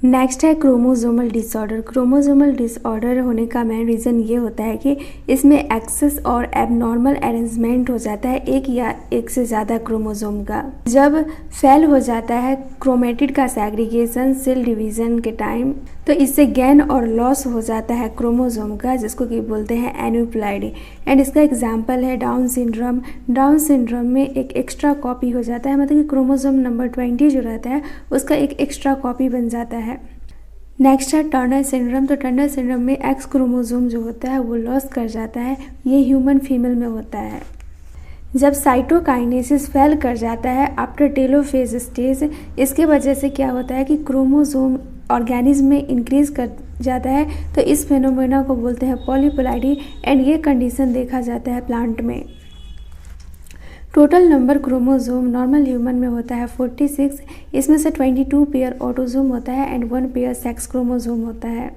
Next है chromosomal disorder. Chromosomal disorder होने का मेन रीज़न ये होता है कि इसमें एक्सेस और एबनॉर्मल अरेंजमेंट हो जाता है एक या एक से ज़्यादा क्रोमोसोम का। जब फेल हो जाता है क्रोमेटिड का सेग्रीगेशन सेल डिवीज़न के टाइम, तो इससे गेन और लॉस हो जाता है क्रोमोसोम का, जिसको कि बोलते हैं एन्यूप्लॉइडी। एंड इसका एग्जाम्पल है डाउन सिंड्रोम। डाउन सिंड्रोम में एक एक्स्ट्रा कॉपी हो जाता है, मतलब कि क्रोमोसोम नंबर 20 जो रहता है उसका एक एक्स्ट्रा कॉपी बन जाता है। नेक्स्ट है टर्नर सिंड्रोम। तो टर्नर सिंड्रोम में एक्स क्रोमोसोम जो होता है वो लॉस कर जाता है। ये ह्यूमन फीमेल में होता है। जब साइटोकाइनेसिस फेल कर जाता है आफ्टर टेलोफेज स्टेज, इसके वजह से क्या होता है कि क्रोमोसोम ऑर्गेनिज्म में इंक्रीज कर जाता है, तो इस फेनोमेना को बोलते हैं पॉलीप्लॉइडी। एंड ये कंडीशन देखा जाता है प्लांट में। Total number chromosome normal human में होता है 46। इसमें से 22 पेयर ऑटोसोम होता है एंड 1 पेयर सेक्स क्रोमोसोम होता है।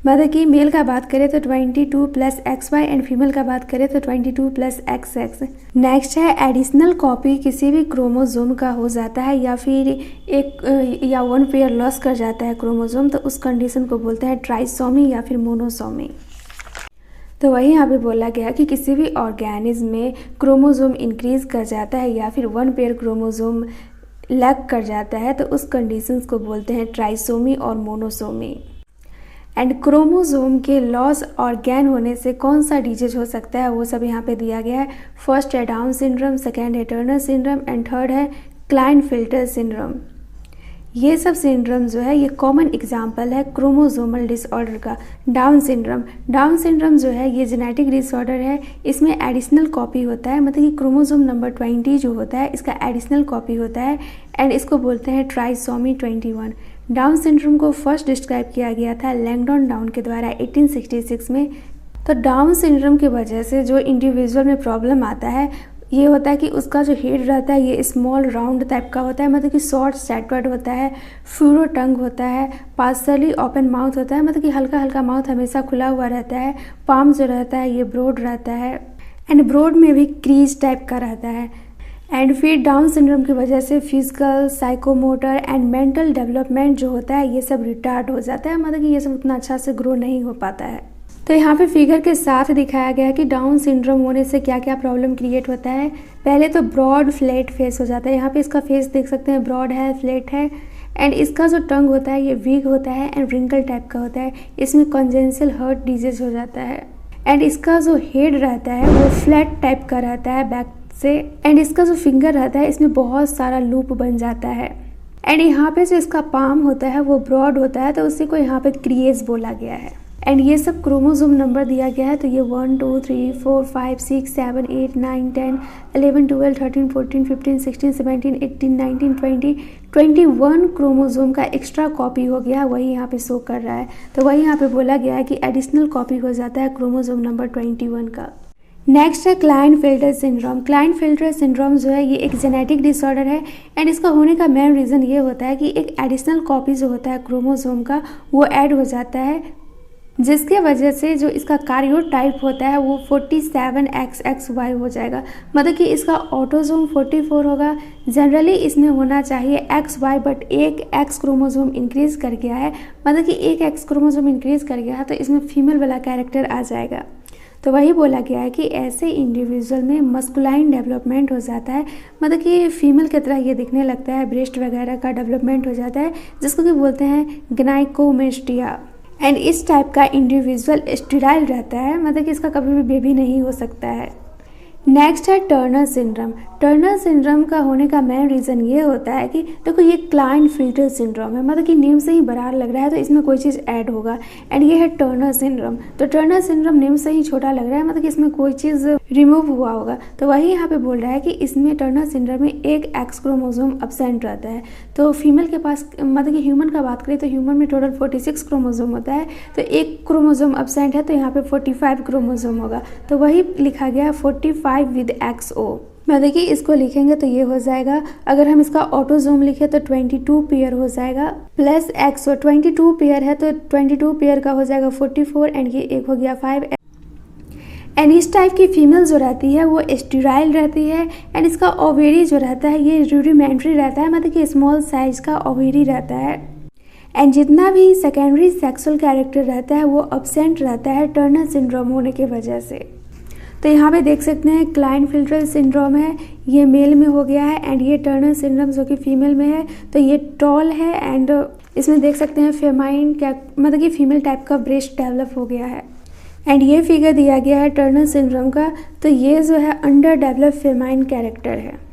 मतलब कि मेल का बात करें तो 22 प्लस XY एंड फीमेल का बात करें तो 22 प्लस XX। नेक्स्ट है एडिशनल कॉपी किसी भी क्रोमोसोम का हो जाता है या फिर एक या 1 पेयर लॉस कर जाता है क्रोमोसोम, तो उस कंडीशन को बोलते हैं ट्राइसोमी या फिर मोनोसोमी। तो वही यहाँ पे बोला गया कि किसी भी ऑर्गेनिज्म में क्रोमोसोम इंक्रीज कर जाता है या फिर 1 पेयर क्रोमोसोम लैक कर जाता है, तो उस कंडीशंस को बोलते हैं ट्राइसोमी और मोनोसोमी। एंड क्रोमोसोम के लॉस और गेन होने से कौन सा डिजीज हो सकता है वो सब यहाँ पे दिया गया है। फर्स्ट है डाउन सिंड्रोम, सेकेंड है टर्नर सिंड्रोम एंड थर्ड है क्लाइनफिल्टर सिंड्रोम। ये सब सिंड्रोम जो है ये कॉमन एग्जाम्पल है क्रोमोसोमल डिसऑर्डर का। डाउन सिंड्रोम जो है ये जेनेटिक डिसऑर्डर है। इसमें एडिशनल कॉपी होता है, मतलब कि क्रोमोसोम नंबर 20 जो होता है इसका एडिशनल कॉपी होता है एंड इसको बोलते हैं ट्राइसोमी 21। डाउन सिंड्रोम को फर्स्ट डिस्क्राइब किया गया था लैंगडॉन डाउन के द्वारा 1866 में। तो डाउन सिंड्रोम की वजह से जो इंडिविजुअल में प्रॉब्लम आता है ये होता है कि उसका जो हेड रहता है ये स्मॉल राउंड टाइप का होता है, मतलब कि शॉर्ट स्टैटर्ड होता है, फ्यूरो टंग होता है, पार्शली ओपन माउथ होता है, मतलब कि हल्का हल्का माउथ हमेशा खुला हुआ रहता है। पाम जो रहता है ये ब्रॉड रहता है एंड ब्रॉड में भी क्रीज टाइप का रहता है। एंड फिर डाउन सिंड्रोम की वजह से physical, psychomotor and mental development जो होता है ये सब रिटार्ड हो जाता है, मतलब कि ये सब उतना अच्छा से ग्रो नहीं हो पाता है। तो यहाँ पे फिगर के साथ दिखाया गया है कि डाउन सिंड्रोम होने से क्या क्या प्रॉब्लम क्रिएट होता है। पहले तो ब्रॉड फ्लैट फेस हो जाता है। यहाँ पे इसका फेस देख सकते हैं, ब्रॉड है, फ्लैट है एंड इसका जो टंग होता है ये वीक होता है एंड रिंकल टाइप का होता है। इसमें कॉन्जेनिटल हार्ट डिजीज हो जाता है एंड इसका जो हेड रहता है वो फ्लैट टाइप का रहता है बैक से एंड इसका जो फिंगर रहता है इसमें बहुत सारा लूप बन जाता है एंड यहाँ पे जो इसका पाम होता है वो ब्रॉड होता है, तो उसी को यहाँ पे क्रिएज बोला गया है। एंड ये सब क्रोमोसोम नंबर दिया गया है, तो ये 1 2 3 4 5 6 7 8 9 10 11 12 13 14 15 16 17 18 19 20 21 क्रोमोसोम का एक्स्ट्रा कॉपी हो गया, वही यहाँ पे शो कर रहा है। तो वही यहाँ पे बोला गया है कि एडिशनल कॉपी हो जाता है क्रोमोसोम नंबर 21 का। नेक्स्ट है क्लाइनफिल्टर सिंड्रोम। क्लाइनफिल्टर सिंड्रोम जो है ये एक जेनेटिक डिसऑर्डर है एंड इसका होने का मेन रीज़न ये होता है कि एक एडिशनल कॉपी जो होता है क्रोमोसोम का वो ऐड हो जाता है, जिसके वजह से जो इसका कार्योटाइप होता है वो 47XXY हो जाएगा, मतलब कि इसका ऑटोसोम 44 होगा। जनरली इसमें होना चाहिए XY, बट एक X क्रोमोसोम इंक्रीज कर गया है, मतलब कि एक X क्रोमोसोम इंक्रीज कर गया है तो इसमें फीमेल वाला कैरेक्टर आ जाएगा। तो वही बोला गया है कि ऐसे इंडिविजुअल में मस्कुलाइन डेवलपमेंट हो जाता है, मतलब कि फीमेल की तरह ये दिखने लगता है, ब्रेस्ट वगैरह का डेवलपमेंट हो जाता है, जिसको कि बोलते हैं ग्नाइकोमेस्टिया। एंड इस टाइप का इंडिविजुअल स्टेराइल रहता है, मतलब कि इसका कभी भी बेबी नहीं हो सकता है। नेक्स्ट है टर्नर सिंड्रोम। टर्नर सिंड्रोम का होने का मेन रीज़न ये होता है कि देखो ये क्लाइनफिल्टर सिंड्रोम है, मतलब कि नेम से ही बराबर लग रहा है तो इसमें कोई चीज़ ऐड होगा एंड ये है टर्नर सिंड्रोम। तो टर्नर सिंड्रोम नेम से ही छोटा लग रहा है, मतलब कि इसमें कोई चीज़ रिमूव हुआ होगा। तो वही यहाँ पे बोल रहा है कि इसमें टर्नर सिंड्रोम में एक एक्स क्रोमोसोम एब्सेंट रहता है। तो फीमेल के पास, मतलब कि ह्यूमन का बात करें तो ह्यूमन में टोटल 46 क्रोमोसोम होता है, तो एक क्रोमोसोम एब्सेंट है तो यहाँ पे 45 क्रोमोसोम होगा। तो वही लिखा गया 45 विद XO। मैं देखिए इसको लिखेंगे तो ये हो जाएगा, अगर हम इसका ऑटोसोम लिखे तो 22 पेयर हो जाएगा प्लस XO। 22 पेयर है तो 22 पेयर का हो जाएगा 44 एंड ये एक हो गया 5। एंड इस टाइप की फीमेल जो रहती है वो स्टेराइल रहती है एंड इसका ओवेरी जो रहता है ये रूडिमेंट्री रहता है, मतलब कि स्मॉल साइज का ओवेरी रहता है एंड जितना भी सेकेंडरी सेक्सुअल कैरेक्टर रहता है वो अब्सेंट रहता है टर्नर सिंड्रोम होने की वजह से। तो यहाँ पे देख सकते हैं क्लाइनफिल्टर सिंड्रोम है, ये मेल में हो गया है, एंड ये टर्नर सिंड्रोम जो कि फीमेल में है। तो ये टॉल है एंड इसमें देख सकते हैं फेमाइन मतलब कि फीमेल टाइप का ब्रेस्ट डेवलप हो गया है। एंड ये फिगर दिया गया है टर्नर सिंड्रोम का, तो ये जो है अंडर डेवलप फेमाइन कैरेक्टर है।